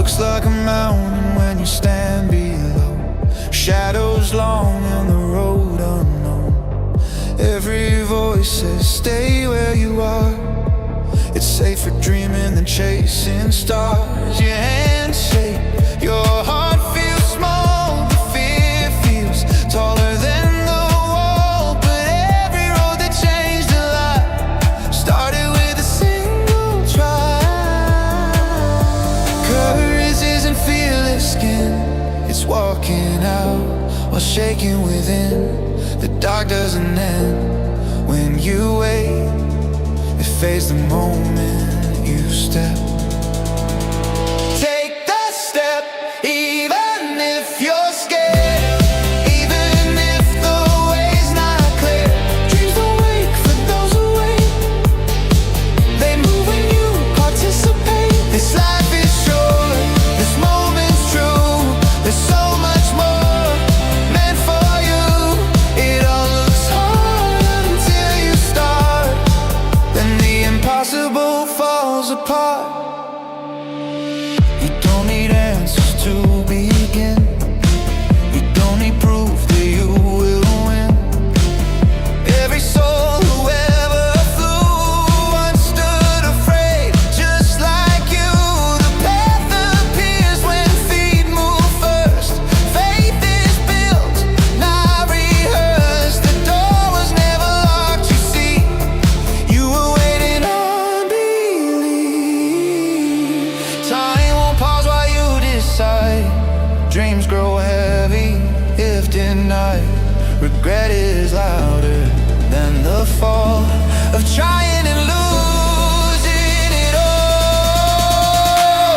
looks like a mountain when you stand below. Shadows long on the road unknown. Every voice says stay where you are. It's safer dreaming than chasing stars. Your hands shake, your heart feels small. The fear feels taller than the wall. But every road that changed a life started with a single try. Courage isn't fearless skin, it's walking out while shaking within. The dark doesn't end when you wait. It fades the moment you step. Take the step, even if you're scared. Even if the way's not clear. Dreams don't wait for those who wait. They move when you participate. This life is short, this moment's true. There's so much more meant for you. It all looks hard until you start. Then the impossible falls apart. You don't need answers to begin. You don't need proof that you will win. Every soul who ever flew once stood afraid, just like you. The path appears when feet move first. Faith is built, not rehearsed. The door was never locked, you see. You were waiting on belief. Time won't pause while you decide. Dreams grow heavy if denied. Regret is louder than the fall of trying and losing it all.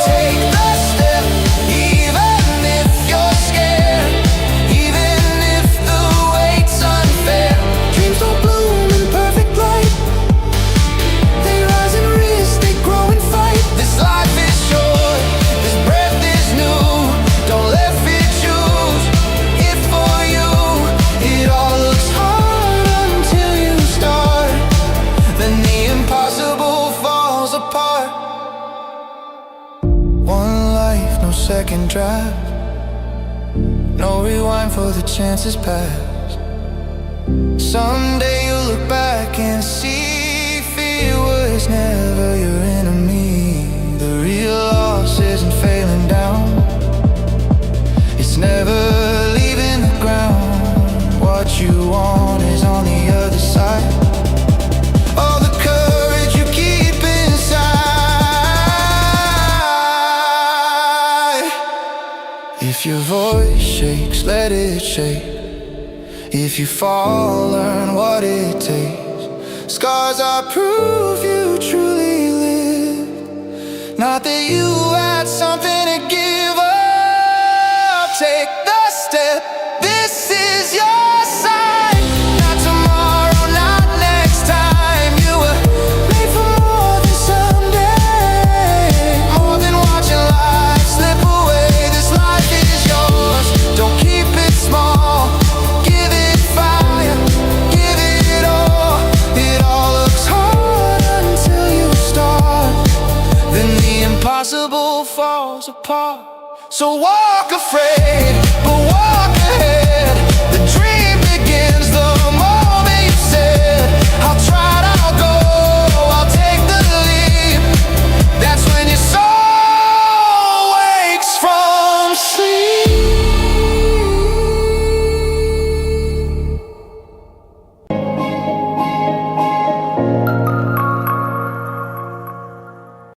Take the step, even if you're scared. Even if the wait's unfair. Dreams don't bloom in perfect light. They rise and risk, they grow and fight. This life is short, this breath is new. Don't let fear choose it for you. It all looks hard until you start. Then the impossible falls apart. One life, no second draft. No rewind for the chances past. Someday you'll look back and see fear was never your enemy. The real loss isn't failing down. It's never leaving the ground. What you want is on the other side. All the courage you keep inside. If your voice shakes, let it shake. If you fall, learn what it takes. Scars are proof you truly live. Not that you had something to give up. Take the step, this is your sign. Not tomorrow, not next time. You were made for more than someday. More than watching life slip away. This life is yours, don't keep it small. Give it fire, give it all. It all looks hard until you start. Then the impossible falls apart. So walk afraid, but walk ahead. The dream